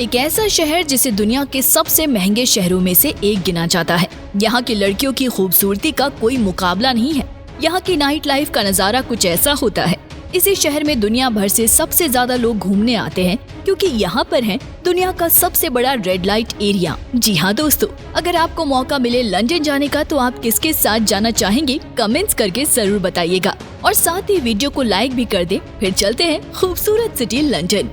एक ऐसा शहर जिसे दुनिया के सबसे महंगे शहरों में से एक गिना जाता है। यहाँ की लड़कियों की खूबसूरती का कोई मुकाबला नहीं है। यहाँ की नाइट लाइफ का नजारा कुछ ऐसा होता है। इसी शहर में दुनिया भर से सबसे ज्यादा लोग घूमने आते हैं क्योंकि यहाँ पर है दुनिया का सबसे बड़ा रेड लाइट एरिया। जी हाँ दोस्तों, अगर आपको मौका मिले लंदन जाने का तो आप किसके साथ जाना चाहेंगे कमेंट्स करके जरूर बताइएगा और साथ ही वीडियो को लाइक भी कर दे। फिर चलते हैं खूबसूरत city London.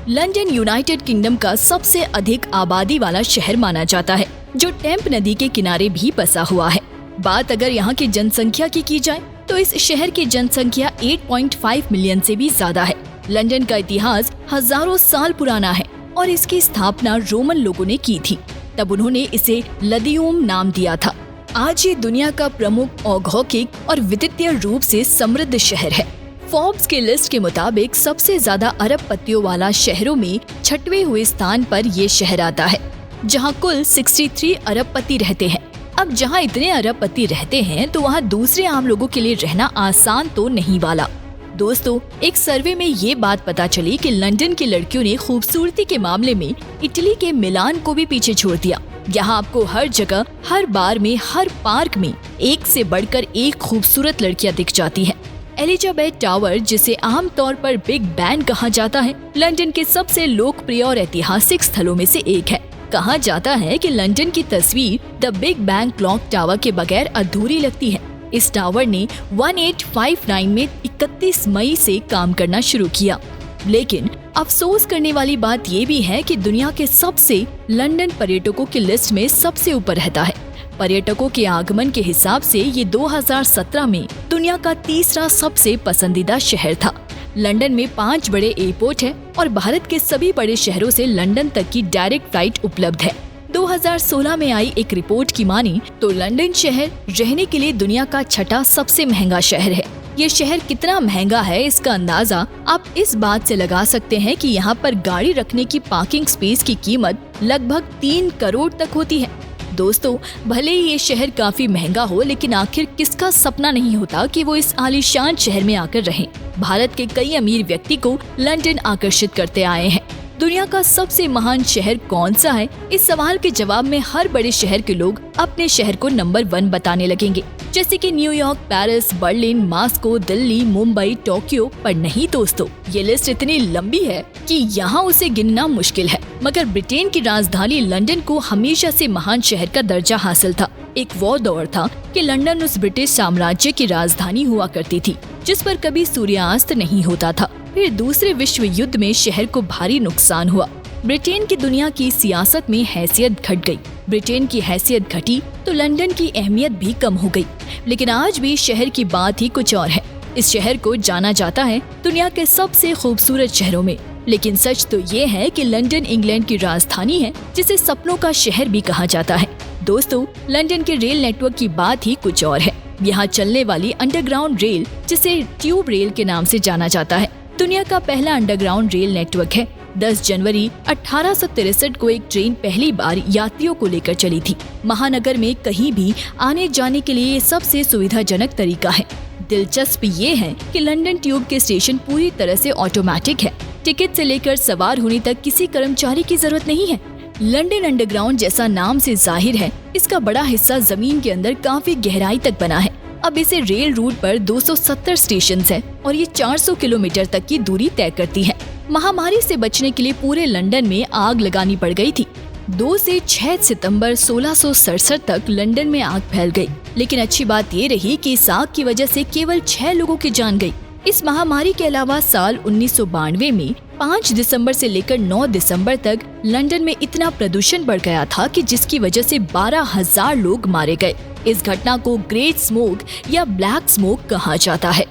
London United kingdom का सबसे अधिक आबादी वाला शहर माना जाता है, जो टेम्प नदी के किनारे भी बसा हुआ है। बात अगर यहाँ की जनसंख्या की जाए तो इस शहर की जनसंख्या 8.5 मिलियन से भी ज्यादा है। लंदन का इतिहास हजारों साल पुराना है और इसकी स्थापना रोमन लोगों ने की थी। तब उन्होंने इसे लदियोम नाम दिया था। आज ये दुनिया का प्रमुख औद्योगिक और वित्तीय रूप से समृद्ध शहर है। फोर्ब्स की लिस्ट के मुताबिक सबसे ज्यादा अरबपतियों वाला शहरों में 6वें हुए स्थान पर ये शहर आता है, जहां कुल 63 अरबपति रहते हैं। अब जहां इतने अरबपति रहते हैं तो वहां दूसरे आम लोगों के लिए रहना आसान तो नहीं वाला। दोस्तों, एक सर्वे में ये बात पता चली कि लंदन की लड़कियों ने खूबसूरती के मामले में इटली के मिलान को भी पीछे छोड़ दिया। यहाँ आपको हर जगह, हर बार में, हर पार्क में एक से बढ़कर एक खूबसूरत लड़कियां दिख जाती हैं। एलिजाबेथ टावर, जिसे आमतौर पर बिग बैन कहा जाता है, लंदन के सबसे लोकप्रिय और ऐतिहासिक स्थलों में से एक है। कहा जाता है कि लंदन की तस्वीर the big bang clock tower के बगैर अधूरी लगती है। इस टावर ने 1859 में 31 मई से काम करना शुरू किया। लेकिन अफसोस करने वाली बात ये भी है कि दुनिया के सबसे लंदन पर्यटकों की लिस्ट में सबसे ऊपर रहता है। पर्यटकों के आगमन के हिसाब से ये 2017 में दुनिया का तीसरा सबसे पसंदीदा शहर था। लंदन में 5 बड़े एयरपोर्ट हैं और भारत के सभी बड़े शहरों से लंदन तक की डायरेक्ट फ्लाइट उपलब्ध है। 2016 में आई एक रिपोर्ट की मानी तो लंदन शहर रहने के लिए दुनिया का 6वां सबसे महंगा शहर है। ये शहर कितना महंगा है इसका अंदाजा आप इस बात से लगा सकते हैं कि यहाँ पर गाड़ी रखने की पार्किंग स्पेस की कीमत लगभग 3 करोड़ तक होती है। दोस्तों, भले ही ये शहर काफी महंगा हो, लेकिन आखिर किसका सपना नहीं होता कि वो इस आलीशान शहर में आकर रहें। भारत के कई अमीर व्यक्ति को लंदन आकर्षित करते आए हैं। दुनिया का सबसे महान शहर कौन सा है? इस सवाल के जवाब में हर बड़े शहर के लोग अपने शहर को नंबर 1 बताने लगेंगे, जैसे कि New York, Paris, Berlin, Moscow, Delhi, Mumbai, Tokyo. पर नहीं दोस्तों, ये लिस्ट इतनी लंबी है कि यहाँ उसे गिनना मुश्किल है। मगर ब्रिटेन की राजधानी लंदन को हमेशा से महान शहर का दर्जा हासिल था। एक वो दौर था कि लंदन उस ब्रिटिश साम्राज्य की राजधानी हुआ करती थी जिस पर कभी सूर्यास्त नहीं होता था। फिर दूसरे विश्व युद्ध में शहर को भारी नुकसान हुआ। ब्रिटेन की दुनिया की सियासत में हैसियत घट गई। ब्रिटेन की हैसियत घटी तो लंदन की अहमियत भी कम हो गई। लेकिन आज भी शहर की बात ही कुछ और है। इस शहर को जाना जाता है दुनिया के सबसे खूबसूरत शहरों में। लेकिन सच तो ये है कि लंदन इंग्लैंड की राजधानी है, जिसे सपनों का शहर भी कहा जाता है। दोस्तों, लंदन के रेल नेटवर्क की बात ही कुछ और है। यहाँ चलने वाली अंडरग्राउंड रेल, जिसे ट्यूब रेल के नाम से जाना जाता है, दुनिया का पहला अंडरग्राउंड रेल नेटवर्क है। 10 जनवरी 1863 को एक ट्रेन पहली बार यात्रियों को लेकर चली थी। महानगर में कहीं भी आने जाने के लिए ये सबसे सुविधाजनक तरीका है। दिलचस्प ये है कि लंदन ट्यूब के स्टेशन पूरी तरह से ऑटोमेटिक है। टिकट से लेकर सवार होने तक किसी कर्मचारी की जरूरत नहीं है। लंदन अंडरग्राउंड जैसा नाम से जाहिर है, इसका बड़ा हिस्सा जमीन के अंदर काफी गहराई तक बना है। अब इसे रेल रूट पर 270 स्टेशन हैं और ये 400 किलोमीटर तक की दूरी तय करती है। महामारी से बचने के लिए पूरे लंदन में आग लगानी पड़ गई थी। 2 से 6 सितंबर 1667 तक लंदन में आग फैल गई। लेकिन अच्छी बात ये रही कि इस आग की वजह से केवल 6 लोगों की जान गई। इस महामारी के अलावा साल 1992 में 5 दिसंबर से लेकर 9 दिसंबर तक लंदन में इतना प्रदूषण बढ़ गया था कि जिसकी वजह से 12,000 लोग मारे गए। इस घटना को ग्रेट स्मोक या ब्लैक स्मोक कहा जाता है।